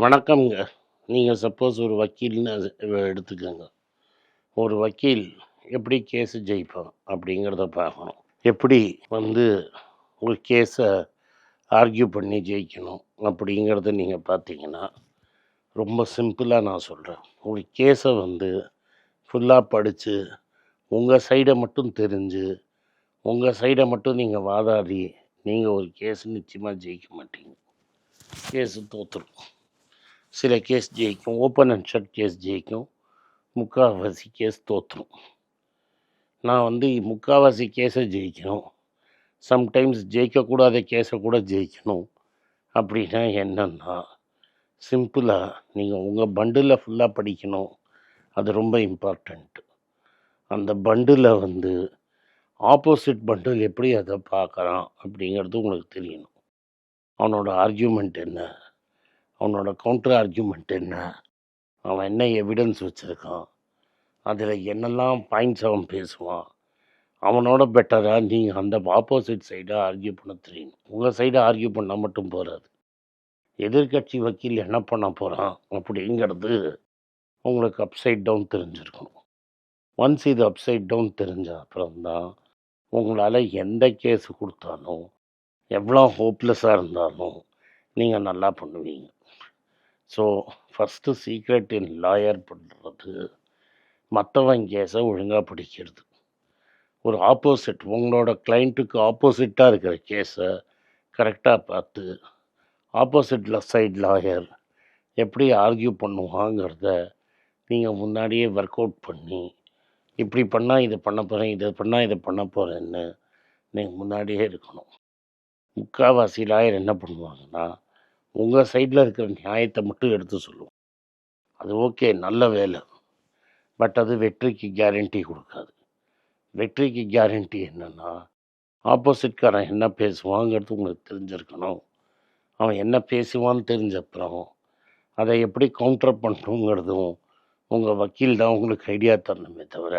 வணக்கம்ங்க. நீங்க சப்போஸ் ஒரு வக்கீல்ன்னு எடுத்துக்கங்க. ஒரு வக்கீல் எப்படி கேஸ் ஜெயிப்பான் அப்படிங்கிறத பார்க்கணும். எப்படி வந்து ஒரு கேஸ ஆர்க்யூ பண்ணி ஜெயிக்கணும் அப்படிங்கிறத நீங்க பார்த்தீங்கன்னா, ரொம்ப சிம்பிளா நான் சொல்றேன். ஒரு கேஸ ஃபுல்லா படிச்சு, உங்க சைட மட்டும் தெரிஞ்சு, உங்க சைட மட்டும் நீங்க வாதாடி, நீங்க ஒரு கேஸ் நிச்சயமா ஜெயிக்க மாட்டீங்க. கேஸ் தோத்துரும். சில கேஸ் ஜெயிக்கும். ஓப்பன் அண்ட் ஷட் கேஸ் ஜெயிக்கும். முக்கால்வாசி கேஸ் தோத்துரும். நான் முக்கால்வாசி கேஸை ஜெயிக்கணும், சம்டைம்ஸ் ஜெயிக்கக்கூடாத கேஸை கூட ஜெயிக்கணும். அப்படின்னா என்னன்னா, சிம்பிளாக நீங்கள் உங்கள் பண்டில் ஃபுல்லாக படிக்கணும். அது ரொம்ப இம்பார்ட்டண்ட்டு. அந்த பண்டில் ஆப்போசிட் பண்டில் எப்படி அதை பார்க்குறான் அப்படிங்கிறது உங்களுக்கு தெரியணும். அவனோட ஆர்கியூமெண்ட் என்ன, அவனோட கவுண்டர் ஆர்கியூமெண்ட் என்ன, அவன் என்ன எவிடன்ஸ் வச்சுருக்கான், அதில் என்னெல்லாம் பாயிண்ட்ஸ் அவன் பேசுவான், அவனோட பெட்டராக நீங்கள் அந்த ஆப்போசிட் சைடை ஆர்கியூ பண்ண தெரியணும். உங்கள் சைடை ஆர்கியூ பண்ணால் மட்டும் போகாது. எதிர்கட்சி வக்கீல் என்ன பண்ண போகிறான் அப்படிங்கிறது உங்களுக்கு அப்சைட் டவுன் தெரிஞ்சிருக்கணும். ஒன்ஸ் இது அப்சைட் டவுன் தெரிஞ்ச அப்புறம்தான் உங்களால் எந்த கேஸ் கொடுத்தாலும், எவ்வளோ ஹோப்லெஸ்ஸாக இருந்தாலும் நீங்கள் நல்லா பண்ணுவீங்க. ஸோ ஃபஸ்ட்டு சீக்ரெட் இன் லாயர் பண்ணுறது மற்றவன் கேஸை ஒழுங்காக படிக்கிறது. ஒரு ஆப்போசிட் உங்களோட கிளைண்ட்டுக்கு ஆப்போசிட்டாக இருக்கிற கேஸை கரெக்டாக பார்த்து, ஆப்போசிட்டில் சைட் லாயர் எப்படி ஆர்கியூ பண்ணுவாங்கிறத நீங்கள் முன்னாடியே ஒர்க் அவுட் பண்ணி, இப்படி பண்ணால் இதை பண்ண போகிறேன், இதை பண்ணால் இதை பண்ண போகிறேன்னு நீங்கள் முன்னாடியே இருக்கணும். முக்கால்வாசி லாயர் என்ன பண்ணுவாங்கன்னா, உங்கள் சைடில் இருக்கிற நியாயத்தை மட்டும் எடுத்து சொல்லுவோம். அது ஓகே, நல்ல வேலை. பட் அது வெற்றிக்கு கேரண்டி கொடுக்காது. வெற்றிக்கு கேரண்டி என்னென்னா, ஆப்போசிட்காரன் என்ன பேசுவாங்கிறது உங்களுக்கு தெரிஞ்சிருக்கணும். அவன் என்ன பேசுவான்னு தெரிஞ்ச அப்புறம் அதை எப்படி கவுண்டர் பண்ணணுங்கிறதும் உங்கள் வக்கீல் தான் உங்களுக்கு ஐடியா தரணுமே தவிர,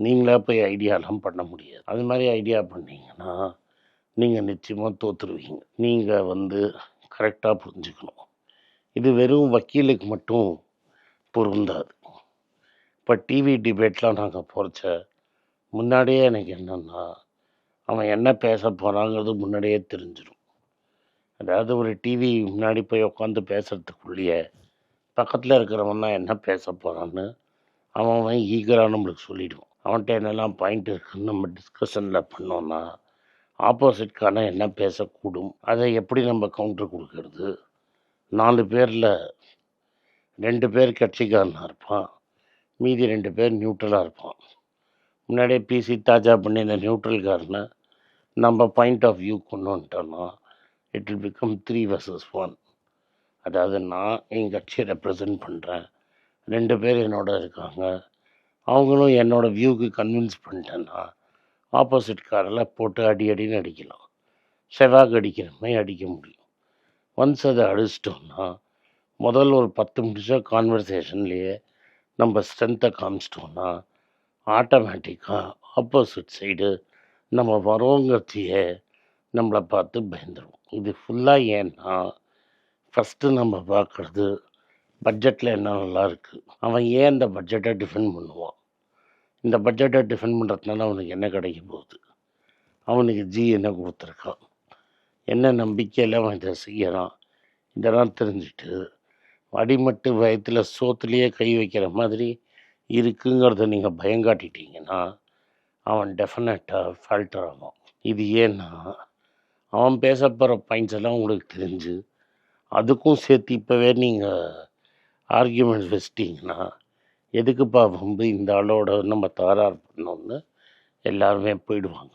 நீங்களா போய் ஐடியாலாம் பண்ண முடியாது. அது மாதிரி ஐடியா பண்ணிங்கன்னா நீங்கள் நிச்சயமாக தோற்றுருவீங்க. நீங்கள் கரெக்டாக புரிஞ்சுக்கணும். இது வெறும் வக்கீலுக்கு மட்டும் பொருந்தாது. இப்போ டிவி டிபேட்லாம் நாங்கள் போகிறச்ச முன்னாடியே எனக்கு என்னென்னா, அவன் என்ன பேச போகிறாங்கிறது முன்னாடியே தெரிஞ்சிடும். அதாவது ஒரு டிவி முன்னாடி போய் உட்காந்து பேசுகிறதுக்குள்ளேயே பக்கத்தில் இருக்கிறவன் தான் என்ன பேச போகிறான்னு அவன் ஈகராக நம்மளுக்கு சொல்லிவிடுவான். அவன்கிட்ட என்னெல்லாம் பாயிண்ட் இருக்குதுன்னு நம்ம டிஸ்கஷனில் பண்ணோன்னா, ஆப்போசிட்கான என்ன பேசக்கூடும், அதை எப்படி நம்ம கவுண்டர் கொடுக்கறது. 4 பேரில் 2 பேர் கட்சிக்காரனாக இருப்பான், மீதி 2 பேர் நியூட்ரலாக இருப்பான். முன்னாடியே பிசி தாஜா பண்ணி இந்த நியூட்ரல்காரனை நம்ம பாயிண்ட் ஆஃப் வியூ கொண்டு வந்துட்டோன்னா இட் வில் பிகம் 3 vs 1. அதாவது நான் என் கட்சியை ரெப்ரசன்ட் பண்ணுறேன், 2 பேர் என்னோட இருக்காங்க, அவங்களும் என்னோடய வியூவுக்கு கன்வின்ஸ் பண்ணிட்டேன்னா ஆப்போசிட் காரில் போட்டு அடின்னு அடிக்கலாம். செவ்வாய்க்கு அடிக்கிற மாதிரி அடிக்க முடியும். ஒன்ஸ் அதை அடிச்சிட்டோன்னா முதல் ஒரு 10 நிமிஷம் கான்வர்சேஷன்லேயே நம்ம ஸ்ட்ரென்த்தை காமிச்சிட்டோன்னா ஆட்டோமேட்டிக்காக ஆப்போசிட் சைடு நம்ம வரோங்கிறதையே நம்மளை பார்த்து பயந்துடும். இது ஃபுல்லாக ஏன்னா, ஃபஸ்ட்டு நம்ம பார்க்குறது பட்ஜெட்டில் என்ன நல்லா இருக்குது, அவன் ஏன் இந்த பட்ஜெட்டை டிஃபெண்ட் பண்ணுவான், இந்த பட்ஜெட்டை டிஃபெண்ட் பண்ணுறதுனால அவனுக்கு என்ன கிடைக்க போகுது, அவனுக்கு என்ன கொடுத்துருக்கான், என்ன நம்பிக்கையில் அவன் இதை செய்யறான், இதெல்லாம் தெரிஞ்சுட்டு அடிமட்டு வயத்தில் சோத்துலேயே கை வைக்கிற மாதிரி இருக்குங்கிறத நீங்கள் பயங்காட்டிட்டீங்கன்னா அவன் டெஃபினட்டாக ஃபால்டர் ஆகும். இது ஏன்னா, அவன் பேச போகிற பாயிண்ட்ஸ் எல்லாம் உங்களுக்கு தெரிஞ்சு அதுக்கும் சேர்த்து இப்போவே நீங்கள் ஆர்கியூமெண்ட்ஸ் வச்சிட்டிங்கன்னா எதுக்குப்பா இந்த ஆளோட நம்ம தகராறு பண்ணோன்னு எல்லாருமே போயிடுவாங்க.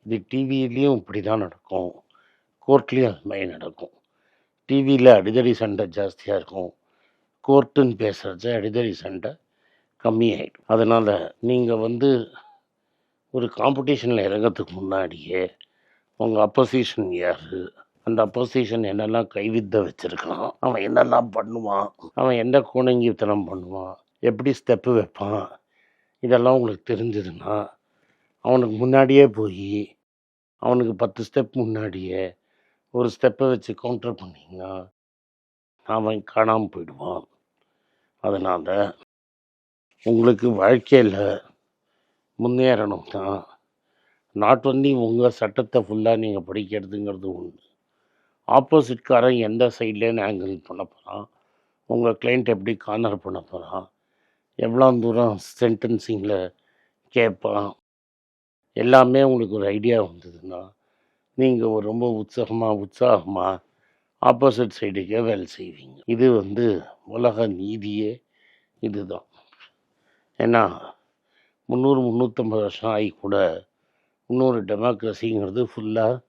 இது டிவிலையும் இப்படி தான் நடக்கும், கோர்ட்லேயும் அது மாதிரி நடக்கும். டிவியில் அடிதடி சண்டை ஜாஸ்தியாக இருக்கும், கோர்ட்டுன்னு பேசுகிறச்ச அடிதடி சண்டை கம்மியாயிடும். அதனால் நீங்கள் ஒரு காம்படிஷனில் இறங்கிறதுக்கு முன்னாடியே உங்கள் அப்போசிஷன் யார், அந்த அப்போசிஷன் என்னெல்லாம் கைவித்தை வச்சுருக்கான், அவன் என்னெல்லாம் பண்ணுவான், அவன் எந்த கோணங்கித்தனம் பண்ணுவான், எப்படி ஸ்டெப்பு வைப்பான், இதெல்லாம் உங்களுக்கு தெரிஞ்சதுன்னா அவனுக்கு முன்னாடியே போய் அவனுக்கு 10 ஸ்டெப் முன்னாடியே ஒரு ஸ்டெப்பை வச்சு கவுண்டர் பண்ணிங்கன்னா அவன் காணாமல் போயிடுவான். அதனால் உங்களுக்கு வாழ்க்கையில் முன்னேறணும்னா நாட் ஒன்லி உங்கள் சட்டத்தை ஃபுல்லாக நீங்கள் படிக்கிறதுங்கிறது ஒன்று. ஆப்போசிட்காரன் எந்த சைட்லேருந்து ஆங்கிள் பண்ண போகிறான், உங்கள் கிளைண்ட் எப்படி கார்னர் பண்ண போகிறான், எவ்வளோ தூரம் சென்டென்சிங்கில் கேட்பான், எல்லாமே உங்களுக்கு ஒரு ஐடியா வந்ததுன்னா நீங்கள் ஒரு ரொம்ப உற்சாகமாக ஆப்போசிட் சைடுக்கே வேலை செய்வீங்க. இது உலக நீதியே இதுதான். ஏன்னா 300-350 வருஷம் ஆகி கூட இன்னொரு டெமோக்ரஸிங்கிறது ஃபுல்லாக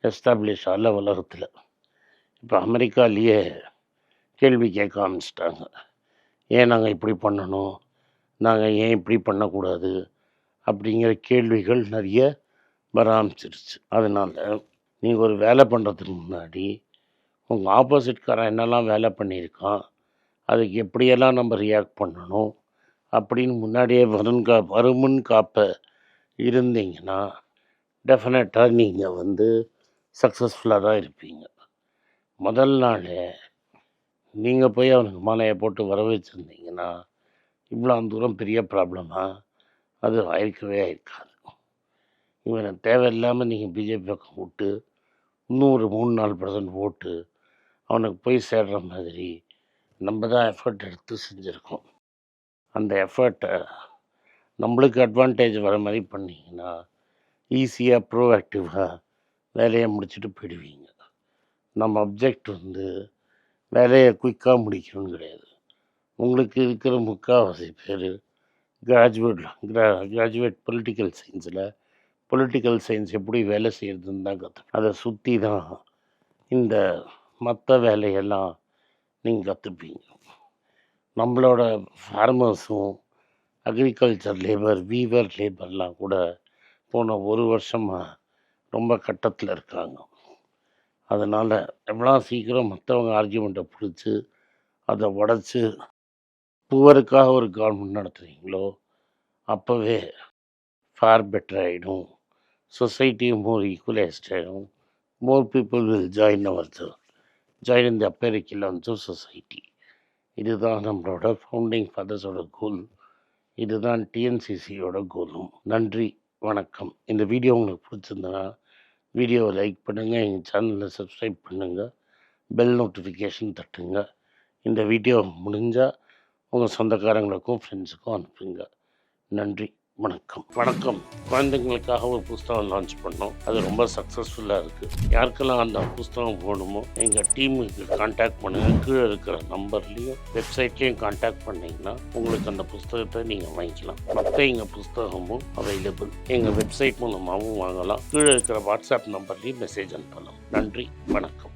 எஸ்டாப்ளிஷ் ஆகல உலகத்தில். இப்போ அமெரிக்காலேயே கேள்வி கேட்க ஆரம்பிச்சிட்டாங்க. ஏன் நாங்கள் இப்படி பண்ணணும், நாங்கள் ஏன் இப்படி பண்ணக்கூடாது அப்படிங்கிற கேள்விகள் நிறைய வர ஆரம்பிச்சிருச்சு. அதனால் நீங்கள் ஒரு வேலை பண்ணுறதுக்கு முன்னாடி உங்கள் ஆப்போசிட்காரன் என்னெல்லாம் வேலை பண்ணியிருக்கான், அதுக்கு எப்படியெல்லாம் நம்ம ரியாக்ட் பண்ணணும் அப்படின்னு முன்னாடியே வருமுன் காப்ப இருந்தீங்கன்னா டெஃபினட்டாக நீங்கள் சக்ஸஸ்ஃபுல்லாக தான் இருப்பீங்க. முதல் நாள் நீங்கள் போய் அவனுக்கு மாலையை போட்டு வர வச்சுருந்தீங்கன்னா இவ்வளோ தூரம் பெரிய ப்ராப்ளமாக அது இருக்கவே இருக்காது. இவனை தேவையில்லாமல் நீங்கள் பிஜேபி பக்கம் விட்டு இன்னும் ஒரு 3-4% ஓட்டு அவனுக்கு போய் சேர்ற மாதிரி நம்ம தான் எஃபர்ட் எடுத்து செஞ்சுருக்கோம். அந்த எஃபர்ட்டை நம்மளுக்கு அட்வான்டேஜ் வர மாதிரி பண்ணிங்கன்னா ஈஸியாக ப்ரோஆக்டிவாக வேலையை முடிச்சுட்டு போயிடுவீங்க. நம்ம அப்ஜெக்ட் வேலையை குயிக்காக முடிக்கணும்னு கிடையாது. உங்களுக்கு இருக்கிற முக்கால்வாசி பேர் கிராஜுவேட் பொலிட்டிக்கல் சயின்ஸ் எப்படி வேலை செய்கிறதுன்னு தான் அதை சுற்றி தான் இந்த மற்ற வேலையெல்லாம் நீங்கள் கற்றுப்பீங்க. நம்மளோட ஃபார்மர்ஸும் அக்ரிகல்ச்சர் வீவர் லேபர்லாம் கூட போன ஒரு வருஷமாக ரொம்ப கட்டத்தில் இருக்காங்க. அதனால் எவ்வளோ சீக்கிரம் மற்றவங்க ஆர்கியூமெண்ட்டை பிடிச்சி அதை உடச்சி புவருக்காக ஒரு கவர்மெண்ட் நடத்துகிறீங்களோ அப்போவே ஃபார் பெட்டர் ஆகிடும். சொசைட்டியும் மோர் ஈக்குவலைஸ்ட் ஆகிடும். More people will join in the upper echelons of society. இதுதான் நம்மளோட ஃபவுண்டிங் ஃபாதர்ஸோட கோல். இதுதான் டிஎன்சிசியோட கோலும். நன்றி, வணக்கம். இந்த வீடியோ உங்களுக்கு பிடிச்சிருந்தனா வீடியோவை லைக் பண்ணுங்கள், எங்கள் சேனலில் சப்ஸ்கிரைப் பண்ணுங்கள், பெல் நோட்டிஃபிகேஷன் தட்டுங்க. இந்த வீடியோ முடிஞ்சால் உங்கள் சொந்தக்காரங்களுக்கும் ஃப்ரெண்ட்ஸுக்கும் அனுப்புங்க. நன்றி, வணக்கம். குழந்தைங்களுக்காக ஒரு புஸ்தகம் லான்ச் பண்ணோம். அது ரொம்ப சக்ஸஸ்ஃபுல்லாக இருக்குது. யாருக்கெல்லாம் அந்த புஸ்தகம் போகணுமோ எங்கள் டீமுக்கு கான்டாக்ட் பண்ணுங்கள். கீழே இருக்கிற நம்பர்லேயும் வெப்சைட்லேயும் கான்டாக்ட் பண்ணிங்கன்னா உங்களுக்கு அந்த புஸ்தகத்தை நீங்கள் வாங்கிக்கலாம். மற்ற எங்கள் புஸ்தகமும் அவைலபிள். எங்கள் வெப்சைட் மூலமாகவும் வாங்கலாம். கீழே இருக்கிற வாட்ஸ்அப் நம்பர்லேயும் மெசேஜ் அனுப்பலாம். நன்றி, வணக்கம்.